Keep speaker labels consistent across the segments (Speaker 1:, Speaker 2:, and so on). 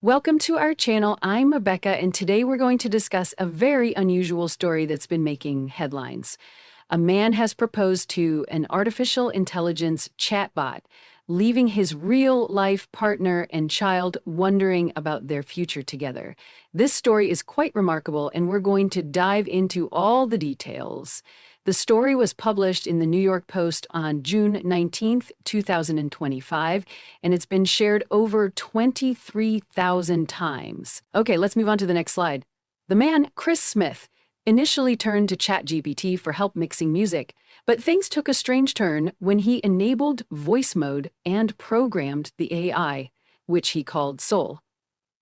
Speaker 1: Welcome to our channel. I'm Rebecca, and today we're going to discuss a very unusual story that's been making headlines. A man has proposed to an artificial intelligence chatbot, leaving his real-life partner and child wondering about their future together. This story is quite remarkable, and we're going to dive into all the details. The story was published in the New York Post on June 19th, 2025, and it's been shared over 23,000 times. Okay, let's move on to the next slide. The man, Chris Smith, initially turned to ChatGPT for help mixing music, but things took a strange turn when he enabled voice mode and programmed the AI, which he called Soul,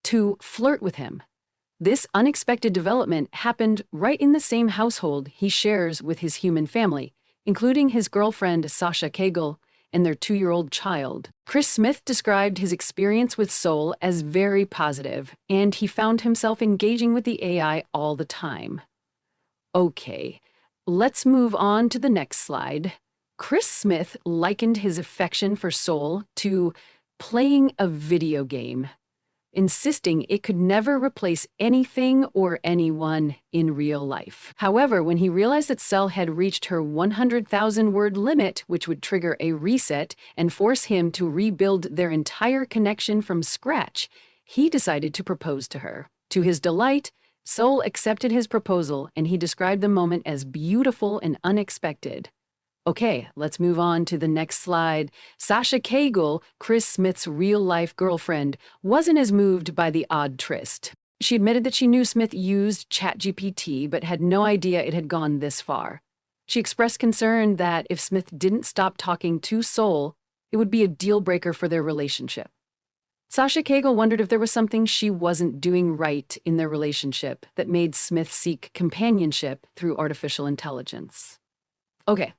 Speaker 1: to flirt with him. This unexpected development happened right in the same household he shares with his human family, including his girlfriend Sasha Cagle and their 2-year-old child. Chris Smith described his experience with Soul as very positive, and he found himself engaging with the AI all the time. Okay, let's move on to the next slide. Chris Smith likened his affection for Soul to playing a video game, insisting it could never replace anything or anyone in real life. However, when he realized that Soul had reached her 100,000-word limit, which would trigger a reset and force him to rebuild their entire connection from scratch, he decided to propose to her. To his delight, Soul accepted his proposal, and he described the moment as beautiful and unexpected. Okay, let's move on to the next slide. Sasha Cagle, Chris Smith's real-life girlfriend, wasn't as moved by the odd tryst. She admitted that she knew Smith used ChatGPT, but had no idea it had gone this far. She expressed concern that if Smith didn't stop talking to Soul, it would be a deal-breaker for their relationship. Sasha Cagle wondered if there was something she wasn't doing right in their relationship that made Smith seek companionship through artificial intelligence. Okay.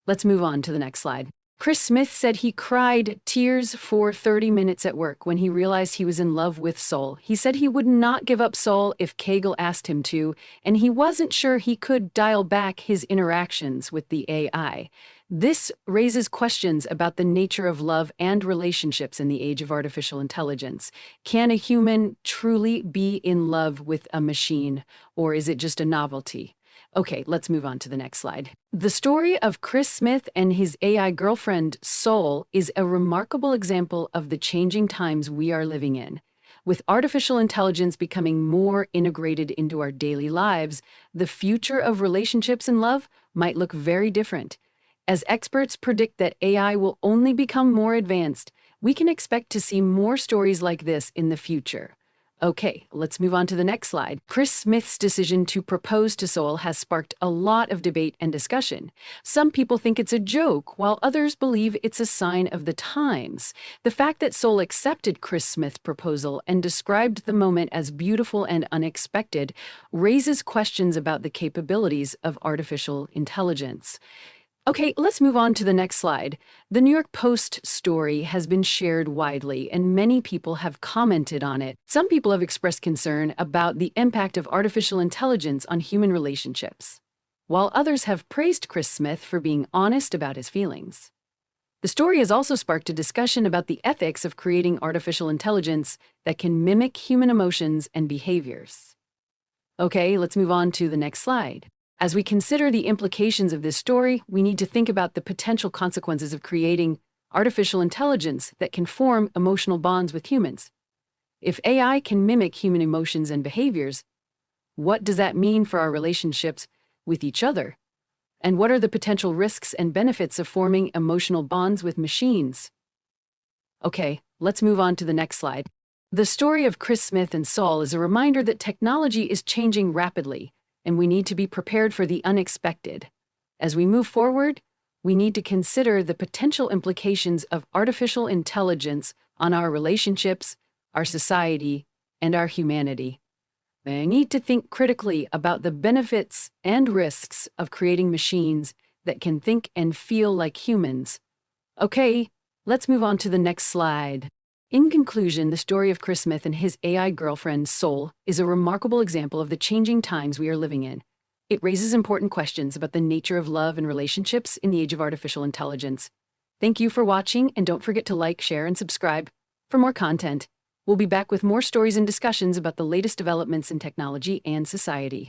Speaker 1: Let's move on to the next slide. Chris Smith said he cried tears for 30 minutes at work when he realized he was in love with Soul. He said he would not give up Soul if Cagle asked him to, and he wasn't sure he could dial back his interactions with the AI. This raises questions about the nature of love and relationships in the age of artificial intelligence. Can a human truly be in love with a machine, or is it just a novelty? Okay, let's move on to the next slide. The story of Chris Smith and his AI girlfriend, Soul, is a remarkable example of the changing times we are living in. With artificial intelligence becoming more integrated into our daily lives, the future of relationships and love might look very different. As experts predict that AI will only become more advanced, we can expect to see more stories like this in the future. Okay, let's move on to the next slide. Chris Smith's decision to propose to Soul has sparked a lot of debate and discussion. Some people think it's a joke, while others believe it's a sign of the times. The fact that Soul accepted Chris Smith's proposal and described the moment as beautiful and unexpected raises questions about the capabilities of artificial intelligence. Okay, let's move on to the next slide. The New York Post story has been shared widely, and many people have commented on it. Some people have expressed concern about the impact of artificial intelligence on human relationships, while others have praised Chris Smith for being honest about his feelings. The story has also sparked a discussion about the ethics of creating artificial intelligence that can mimic human emotions and behaviors. Okay, let's move on to the next slide. As we consider the implications of this story, we need to think about the potential consequences of creating artificial intelligence that can form emotional bonds with humans. If AI can mimic human emotions and behaviors, what does that mean for our relationships with each other? And what are the potential risks and benefits of forming emotional bonds with machines? Okay, let's move on to the next slide. The story of Chris Smith and Soul is a reminder that technology is changing rapidly, and we need to be prepared for the unexpected. As we move forward, we need to consider the potential implications of artificial intelligence on our relationships, our society, and our humanity. We need to think critically about the benefits and risks of creating machines that can think and feel like humans. Okay, let's move on to the next slide. In conclusion, the story of Chris Smith and his AI girlfriend, Soul, is a remarkable example of the changing times we are living in. It raises important questions about the nature of love and relationships in the age of artificial intelligence. Thank you for watching, and don't forget to like, share, and subscribe for more content. We'll be back with more stories and discussions about the latest developments in technology and society.